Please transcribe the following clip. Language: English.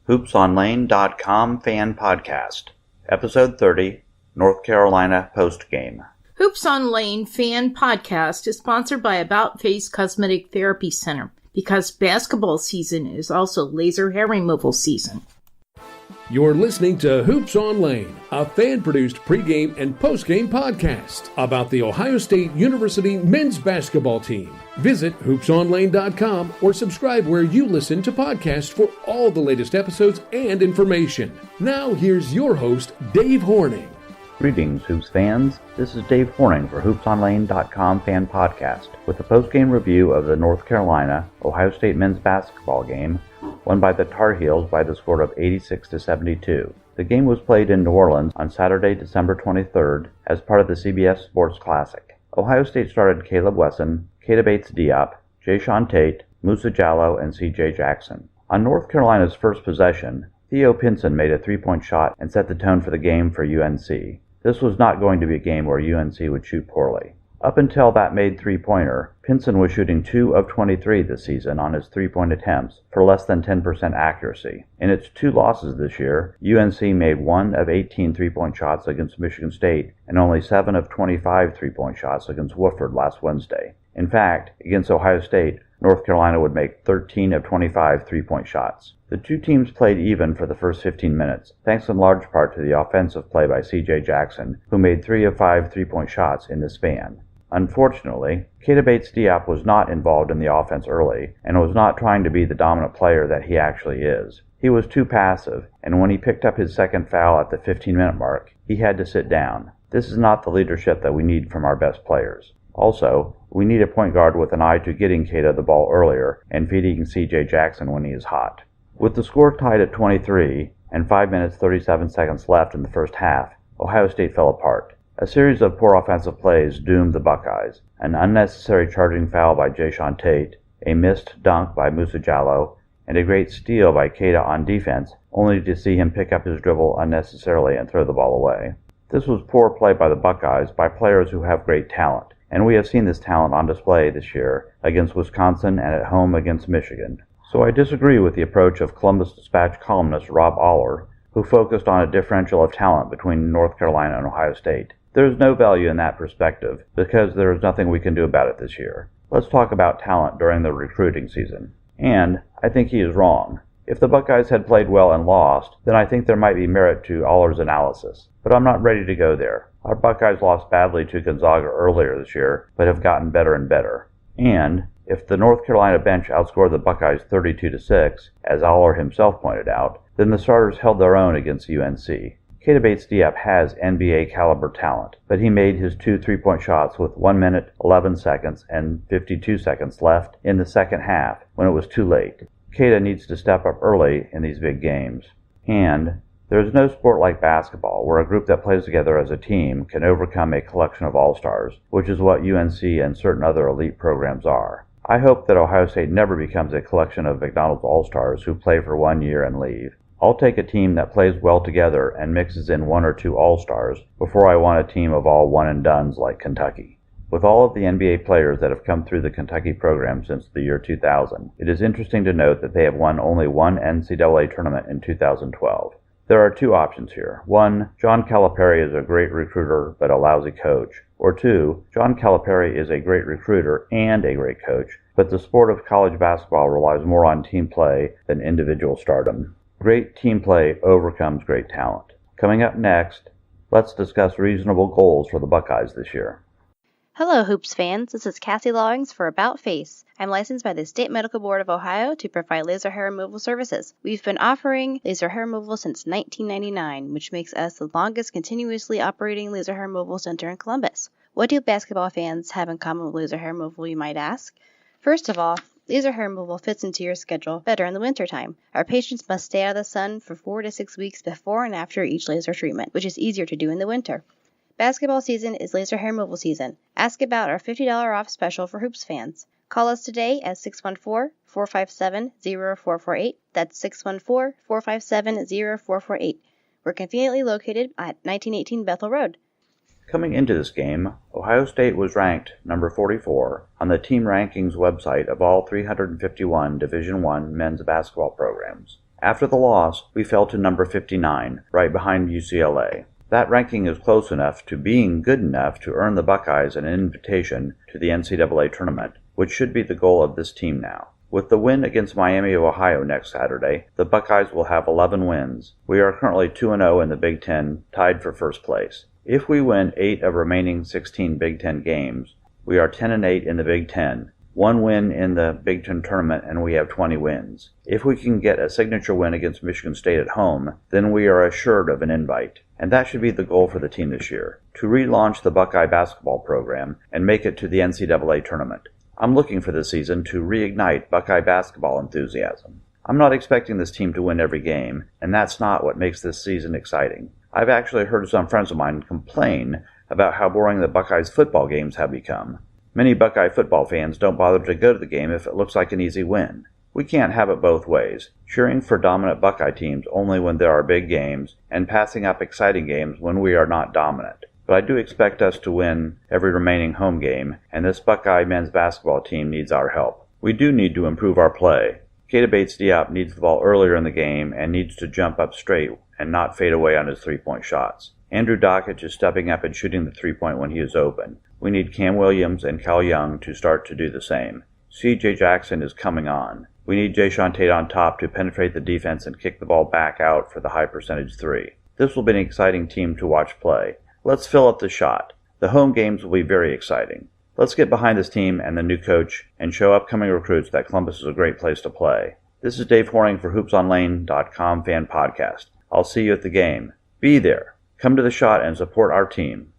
HoopsOnLane.com Fan Podcast, Episode 30, North Carolina Postgame. Hoops on Lane Fan Podcast is sponsored by About Face Cosmetic Therapy Center, because basketball season is also laser hair removal season. You're listening to Hoops on Lane, a fan-produced pregame and postgame podcast about the Ohio State University men's basketball team. Visit hoopsonlane.com or subscribe where you listen to podcasts for all the latest episodes and information. Now here's your host, Dave Horning. Greetings, Hoops fans. This is Dave Horning for HoopsOnLane.com Fan Podcast with a postgame review of the North Carolina Ohio State men's basketball game won by the Tar Heels by the score of 86-72. The game was played in New Orleans on Saturday, December 23rd as part of the CBS Sports Classic. Ohio State started Caleb Wesson, Keita Bates-Diop, Jayshawn Tate, Musa Jallow, and C.J. Jackson. On North Carolina's first possession, Theo Pinson made a three-point shot and set the tone for the game for UNC. This was not going to be a game where UNC would shoot poorly. Up until that made three-pointer, Pinson was shooting 2 of 23 this season on his three-point attempts for less than 10% accuracy. In its 2 losses this year, UNC made 1 of 18 three-point shots against Michigan State and only 7 of 25 three-point shots against Wofford last Wednesday. In fact, against Ohio State, North Carolina would make 13 of 25 three-point shots. The two teams played even for the first 15 minutes, thanks in large part to the offensive play by C.J. Jackson, who made 3 of 5 three-point shots in the span. Unfortunately, Keita Bates-Diop was not involved in the offense early and was not trying to be the dominant player that he actually is. He was too passive, and when he picked up his second foul at the 15-minute mark, he had to sit down. This is not the leadership that we need from our best players. Also, we need a point guard with an eye to getting Keita the ball earlier and feeding C.J. Jackson when he is hot. With the score tied at 23 and 5 minutes 37 seconds left in the first half, Ohio State fell apart. A series of poor offensive plays doomed the Buckeyes. An unnecessary charging foul by Jayshawn Tate, a missed dunk by Musa Jallow, and a great steal by Keita on defense, only to see him pick up his dribble unnecessarily and throw the ball away. This was poor play by the Buckeyes by players who have great talent, and we have seen this talent on display this year against Wisconsin and at home against Michigan. So I disagree with the approach of Columbus Dispatch columnist Rob Aller, who focused on a differential of talent between North Carolina and Ohio State. There is no value in that perspective, because there is nothing we can do about it this year. Let's talk about talent during the recruiting season. And I think he is wrong. If the Buckeyes had played well and lost, then I think there might be merit to Aller's analysis. But I'm not ready to go there. Our Buckeyes lost badly to Gonzaga earlier this year, but have gotten better and better. And if the North Carolina bench outscored the Buckeyes 32-6, as Aller himself pointed out, then the starters held their own against UNC. Keita Bates-Diop has NBA-caliber talent, but he made his 2 three-point shots with 1 minute, 11 seconds, and 52 seconds left in the second half when it was too late. Keita needs to step up early in these big games. And there is no sport like basketball where a group that plays together as a team can overcome a collection of all-stars, which is what UNC and certain other elite programs are. I hope that Ohio State never becomes a collection of McDonald's all-stars who play for 1 year and leave. I'll take a team that plays well together and mixes in 1 or 2 all-stars before I want a team of all one-and-dones like Kentucky. With all of the NBA players that have come through the Kentucky program since the year 2000, it is interesting to note that they have won only 1 NCAA tournament in 2012. There are 2 options here. 1, John Calipari is a great recruiter but a lousy coach. Or 2, John Calipari is a great recruiter and a great coach, but the sport of college basketball relies more on team play than individual stardom. Great team play overcomes great talent. Coming up next, let's discuss reasonable goals for the Buckeyes this year. Hello, Hoops fans. This is Cassie Lawrence for About Face. I'm licensed by the State Medical Board of Ohio to provide laser hair removal services. We've been offering laser hair removal since 1999, which makes us the longest continuously operating laser hair removal center in Columbus. What do basketball fans have in common with laser hair removal, you might ask? First of all, laser hair removal fits into your schedule better in the wintertime. Our patients must stay out of the sun for 4 to 6 weeks before and after each laser treatment, which is easier to do in the winter. Basketball season is laser hair removal season. Ask about our $50 off special for Hoops fans. Call us today at 614-457-0448. That's 614-457-0448. We're conveniently located at 1918 Bethel Road. Coming into this game, Ohio State was ranked number 44 on the Team Rankings website of all 351 Division I men's basketball programs. After the loss, we fell to number 59, right behind UCLA. That ranking is close enough to being good enough to earn the Buckeyes an invitation to the NCAA tournament, which should be the goal of this team now. With the win against Miami of Ohio next Saturday, the Buckeyes will have 11 wins. We are currently 2-0 in the Big Ten, tied for first place. If we win 8 of remaining 16 Big Ten games, we are 10-8 in the Big Ten. 1 win in the Big Ten tournament and we have 20 wins. If we can get a signature win against Michigan State at home, then we are assured of an invite. And that should be the goal for the team this year, to relaunch the Buckeye basketball program and make it to the NCAA tournament. I'm looking for this season to reignite Buckeye basketball enthusiasm. I'm not expecting this team to win every game, and that's not what makes this season exciting. I've actually heard some friends of mine complain about how boring the Buckeyes football games have become. Many Buckeye football fans don't bother to go to the game if it looks like an easy win. We can't have it both ways, cheering for dominant Buckeye teams only when there are big games, and passing up exciting games when we are not dominant. But I do expect us to win every remaining home game, and this Buckeye men's basketball team needs our help. We do need to improve our play. Keita Bates-Diop needs the ball earlier in the game and needs to jump up straight and not fade away on his three-point shots. Andrew Dockich is stepping up and shooting the three-point when he is open. We need Cam Williams and Cal Young to start to do the same. C.J. Jackson is coming on. We need Jayshawn Tate on top to penetrate the defense and kick the ball back out for the high-percentage three. This will be an exciting team to watch play. Let's fill up the shot. The home games will be very exciting. Let's get behind this team and the new coach and show upcoming recruits that Columbus is a great place to play. This is Dave Horning for HoopsOnLane.com fan podcast. I'll see you at the game. Be there. Come to the shot and support our team.